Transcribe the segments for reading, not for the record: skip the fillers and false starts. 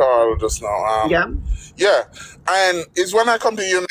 call just now. Yeah. Yeah, and it's when I come to United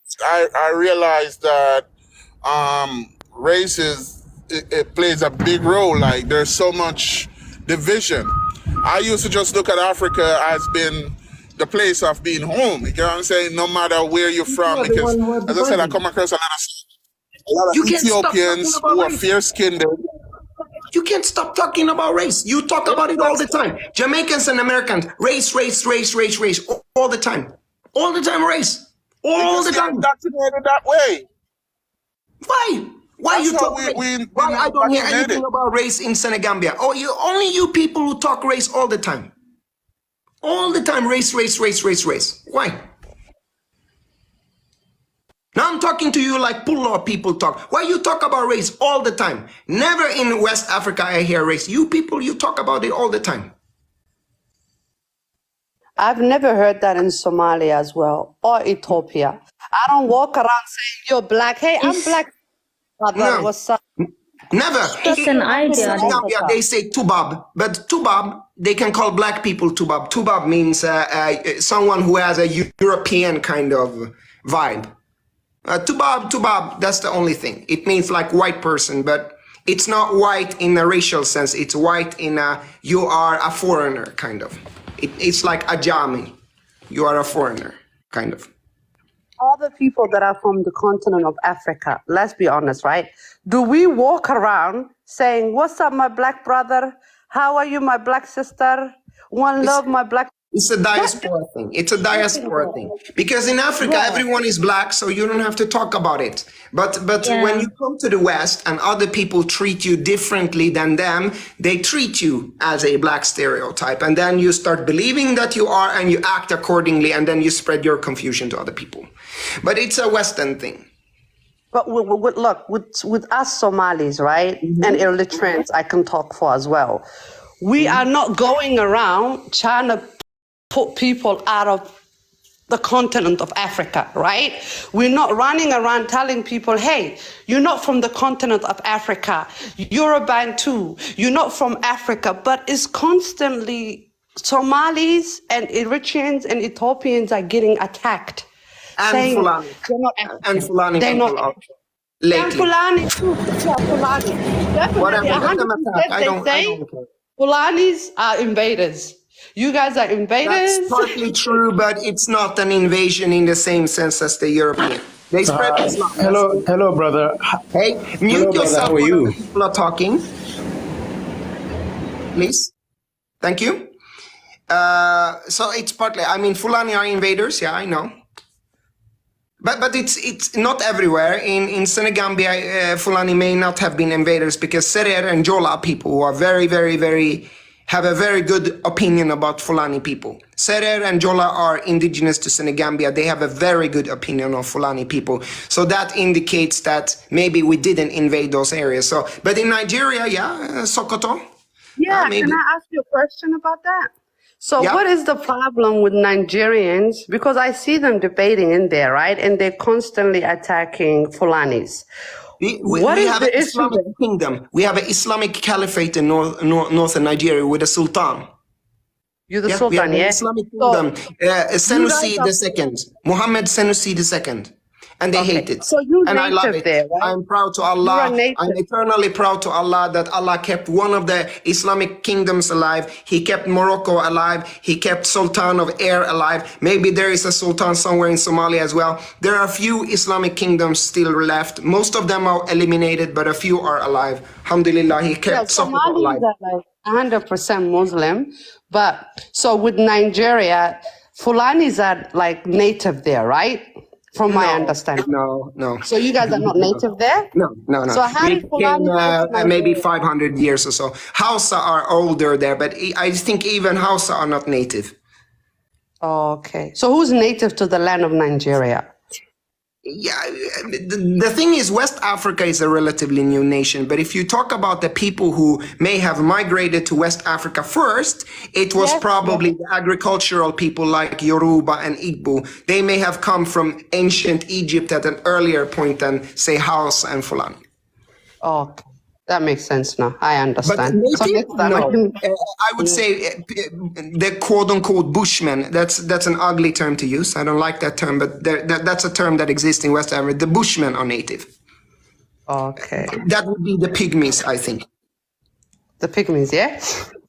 States, I realized that race it plays a big role. Like there's so much division. I used to just look at Africa as being the place of being home. You know what I'm saying? No matter where you're from, because as I said, I come across a lot of You can't stop talking Ethiopians about who are race. fair-skinned. You can't stop talking about race. You talk about it all the time. Jamaicans and Americans, race, all the time. All the time, race. All the time. Indoctrinated that way. Why? Why That's you how talk we- race? we Why I don't hear indoctrinated. anything about race in Senegambia? Oh, only you people who talk race all the time. All the time, race. Why? Now I'm talking to you like Pulo people talk. Why you talk about race all the time? Never in West Africa I hear race. You people, you talk about it all the time. I've never heard that in Somalia as well, or Ethiopia. I don't walk around saying you're black. Hey, I'm black. Brother, No. what's up? Never. Just an idea. Senegambia, they say tubab, but tubab, they can call black people tubab. Tubab means someone who has a European kind of vibe. Tubab, that's the only thing. It means like white person, but it's not white in a racial sense. It's white in a, you are a foreigner, kind of. It's like a Jami. You are a foreigner, kind of. All the people that are from the continent of Africa, let's be honest, right? Do we walk around saying, what's up, my black brother? How are you, my black sister? One love, my black... It's a diaspora thing. It's a diaspora thing. Because in Africa, everyone is black, so you don't have to talk about it. But when you come to the West and other people treat you differently than them, they treat you as a black stereotype. And then you start believing that you are and you act accordingly, and then you spread your confusion to other people. But it's a Western thing. But look, with us Somalis, right, and Eritreans, I can talk for as well. We are not going around trying to put people out of the continent of Africa, right? We're not running around telling people, hey, you're not from the continent of Africa. You're a Bantu. You're not from Africa. But it's constantly Somalis and Eritreans and Ethiopians are getting attacked. And Fulani. And Fulani they're people not, lately. and Fulani too. Yeah, Fulani. Definitely, Whatever, let them 100% attack. I they don't say care. Fulanis are invaders. You guys are invaders. That's partly true, but it's not an invasion in the same sense as the European. They spread Islam. Hello, brother. Hey, mute brother. yourself How are when you? other people are talking. Please. Thank you. So it's partly, I mean, Fulani are invaders. Yeah, I know. But it's not everywhere. In Senegambia, Fulani may not have been invaders because Serer and Jola people who are have a very good opinion about Fulani people. Serer and Jola are indigenous to Senegambia. They have a very good opinion of Fulani people. So that indicates that maybe we didn't invade those areas. So, but in Nigeria, yeah, Sokoto. Yeah, maybe. can I ask you a question about that? So Yeah. what is the problem with Nigerians? Because I see them debating in there, right? And they're constantly attacking Fulanis. We What is have the an issue Islamic kingdom. We have an Islamic caliphate in northern Nigeria with a sultan. You're the We have Sultan, an yeah? Islamic So, kingdom. Senussi guys II, Muhammad Senussi II. And they hate it. So you're and I love native it. there, right? I'm proud to Allah. You're a native. I'm eternally proud to Allah that Allah kept one of the Islamic kingdoms alive. He kept Morocco alive. He kept Sultan of Air alive. Maybe there is a Sultan somewhere in Somalia as well. There are a few Islamic kingdoms still left. Most of them are eliminated, but a few are alive. Alhamdulillah, he kept Sokoto alive. Somalis are like 100% Muslim. But so with Nigeria, Fulanis are like native there, right? From my understanding. No. So you guys are not native there? No. So how We did Fulani came maybe 500 years or so. Hausa are older there, but I think even Hausa are not native. Okay. So who's native to the land of Nigeria? Yeah, the thing is, West Africa is a relatively new nation, but if you talk about the people who may have migrated to West Africa first, it was probably the agricultural people like Yoruba and Igbo. They may have come from ancient Egypt at an earlier point than, say, Hausa and Fulani. Okay. That makes sense now. I But understand. So native, next time I no. can. I would say the quote-unquote Bushmen. That's an ugly term to use. I don't like that term, but that's a term that exists in West Africa. The Bushmen are native. Okay. That would be the Pygmies, I think. The pygmies, yeah?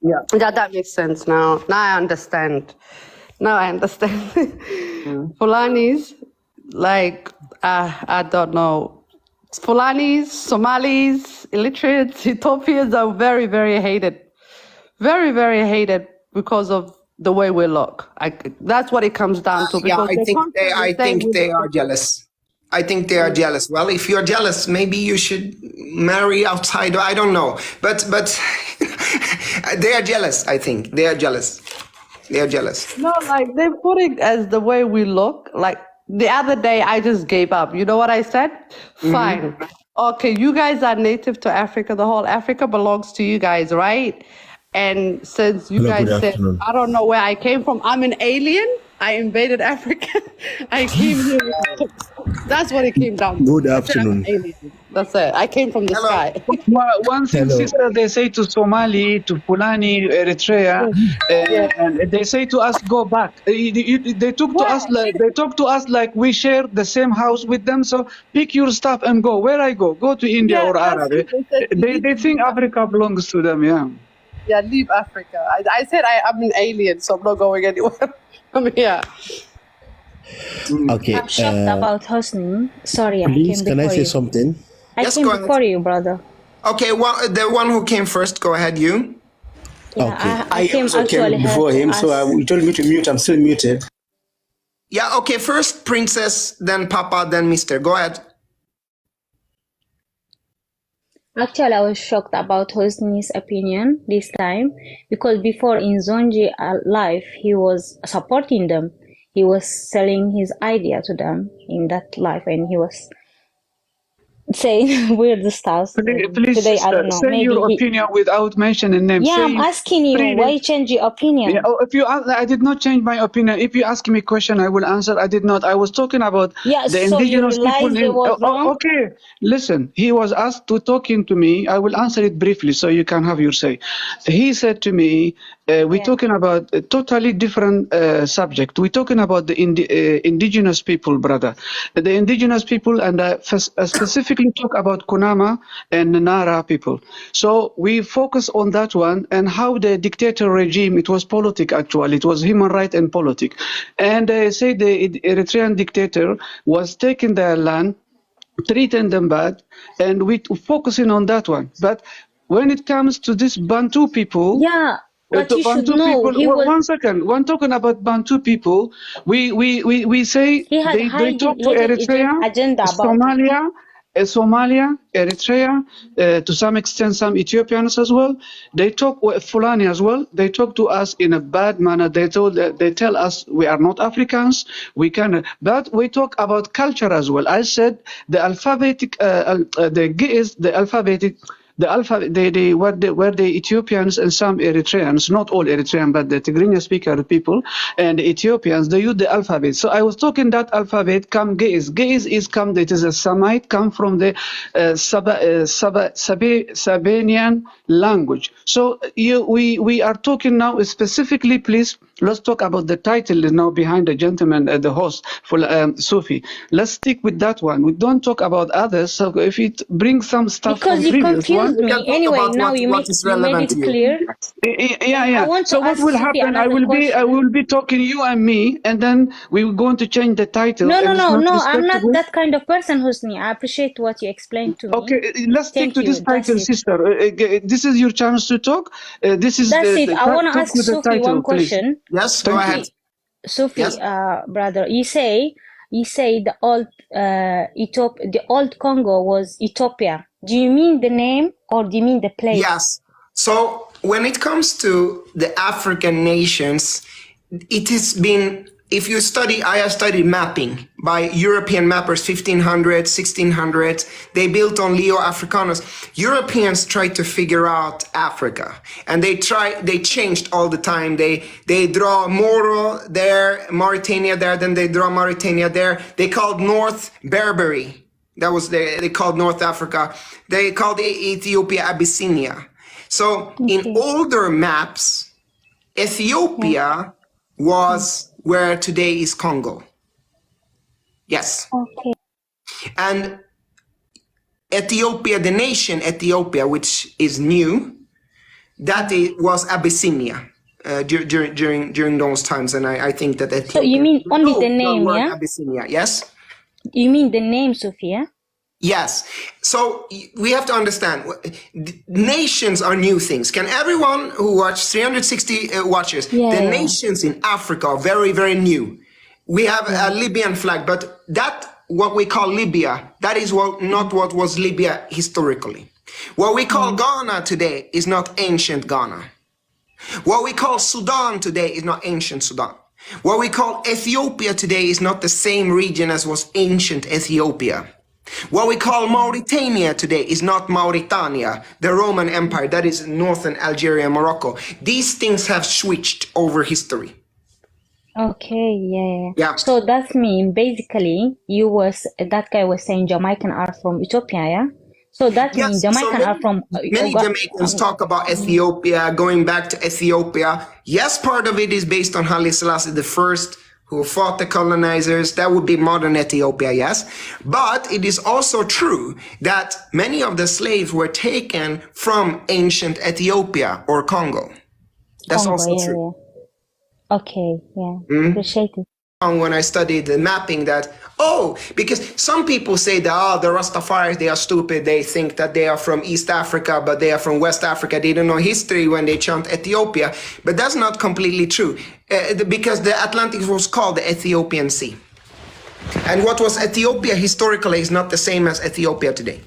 Yeah. Yeah, that makes sense now. Now I understand. Now I understand. Fulanis, like, I don't know. Fulanis, Somalis, illiterates, Ethiopians are very, very hated. Very, very hated because of the way we look. That's what it comes down to. Yeah, Because I they think constantly say we they look are jealous. I think they are jealous. Well, if you're jealous, maybe you should marry outside. I don't know, but they are jealous. I think they are jealous. They are jealous. No, like they put it as the way we look. Like the other day, I just gave up. You know what I said? Fine. Okay, you guys are native to Africa. The whole Africa belongs to you guys, right? And since you Hello, guys good said, afternoon. I don't know where I came from, I'm an alien. I invaded Africa. I came here. That's what it came down to. Good I said, I'm an afternoon. alien. That's it. I came from the Hello. sky. One thing, Hello. sister, they say to Somali, to Fulani, Eritrea, Yeah. and they say to us, go back. They talk to us like we share the same house with them. So pick your stuff and go. Where I go? Go to India Yeah, or that's Arab. it. They said you need They to think leave Africa belongs to them. Yeah. Yeah, leave Africa. I said I'm an alien, so I'm not going anywhere. I'm here. Okay. I'm shocked about Hosni. Sorry, I Please, came can I before say you. something? I Yes, came go ahead. before you, brother. Okay, well, the one who came first, go ahead, you. Yeah, Okay. I came also actually came here before to him, so ask. you told me to mute. I'm still muted. Yeah, okay, first Princess, then Papa, then Mister. Go ahead. Actually, I was shocked about Hosni's opinion this time because before in Zonji life, he was supporting them. He was selling his idea to them in that life, and he was saying weird stuff. And Please, today, I sister, don't know. say Maybe your he. opinion without mentioning names. Yeah, I'm Say asking you. freely. Why you change your Yeah, opinion? if you ask, I did not change my opinion. If you ask me a question, I will answer. I did not. I was talking about Yeah, the so you indigenous people realized it in. was wrong? Okay, listen. He was asked to talking to me. I will answer it briefly so you can have your say. He said to me, "We're Yeah. talking about a totally different subject. We're talking about the indigenous people, brother. The indigenous people, and specifically talk about Kunama and Nara people. So we focus on that one and how the dictator regime, it was politic actually, it was human right and politic. And they say the Eritrean dictator was taking their land, treating them bad, and we focusing on that one. But when it comes to this Bantu people, Yeah, but to you should Bantu know people, he was one second. When talking about Bantu people, we say he had they talk to hidden Eritrea, agenda about it. Somalia, Eritrea, to some extent some Ethiopians as well. They talk with Fulani as well. They talk to us in a bad manner. They tell us we are not Africans. We can, but we talk about culture as well. I said the alphabetic, the G is the alphabetic. The alpha, were the Ethiopians and some Eritreans, not all Eritrean, but the Tigrinya speaker people and the Ethiopians, they use the alphabet. So I was talking that alphabet, come Ge'ez. Ge'ez is come, it is a Semite, come from the Sabanian language. So we are talking now specifically, please, let's talk about the title now behind the gentleman, the host, for Sufi. Let's stick with that one. We don't talk about others. So if it brings some stuff Because from you previous one, confused We can me. talk Anyway, about now what is you made relevant it to you. clear. yeah, And I yeah. want to So what ask will Sufi happen? I another question. will be talking you and me, and then we're going to change the title, No, and it's not I'm not respectable. that kind of person, Husni. I appreciate what you explained to me. Okay, let's stick Thank to this you. That's title, it. sister. This is your chance to talk. This is That's it. I want to talk ask with the Sufi title, one please. question. Yes, go Thank you. ahead. Sufi, Yes. brother, you say the old the old Congo was Ethiopia. Do you mean the name or do you mean the place? Yes. So when it comes to the African nations, it has been, if you study, I have studied mapping by European mappers, 1500s, 1600s. They built on Leo Africanus. Europeans tried to figure out Africa, and they changed all the time. They draw Moro there, Mauritania there, then they draw Mauritania there. They called North Barbary. That was they called North Africa. They called Ethiopia Abyssinia. So in Okay. older maps, Ethiopia was where today is Congo. Yes. Okay. And Ethiopia, the nation Ethiopia, which is new, that was Abyssinia during those times. And I think that Ethiopia. So you mean only the No, name, word yeah? Abyssinia, yes? You mean the name, Sophia? Yes. So we have to understand, nations are new things. Can everyone who watched 360 watchers, Yeah, the yeah. nations in Africa are very, very new. We have a Libyan flag, but what we call Libya, that is not what was Libya historically. What we call Ghana today is not ancient Ghana. What we call Sudan today is not ancient Sudan. What we call Ethiopia today is not the same region as was ancient Ethiopia. What we call Mauritania today is not Mauritania, the Roman Empire, that is northern Algeria and Morocco. These things have switched over history. Okay, yeah. Yeah. So that means basically that guy was saying Jamaican are from Ethiopia, yeah? So that means Yes, Jamaican are from many Jamaicans talk about Ethiopia, going back to Ethiopia. Yes, part of it is based on Haile Selassie the First, who fought the colonizers. That would be modern Ethiopia, yes. But it is also true that many of the slaves were taken from ancient Ethiopia or Congo. That's Congo, also yeah, true. yeah. Okay, yeah. Appreciate it. When I studied the mapping that, because some people say that, the Rastafaris, they are stupid. They think that they are from East Africa, but they are from West Africa. They don't know history when they chant Ethiopia. But that's not completely true because the Atlantic was called the Ethiopian Sea. And what was Ethiopia historically is not the same as Ethiopia today.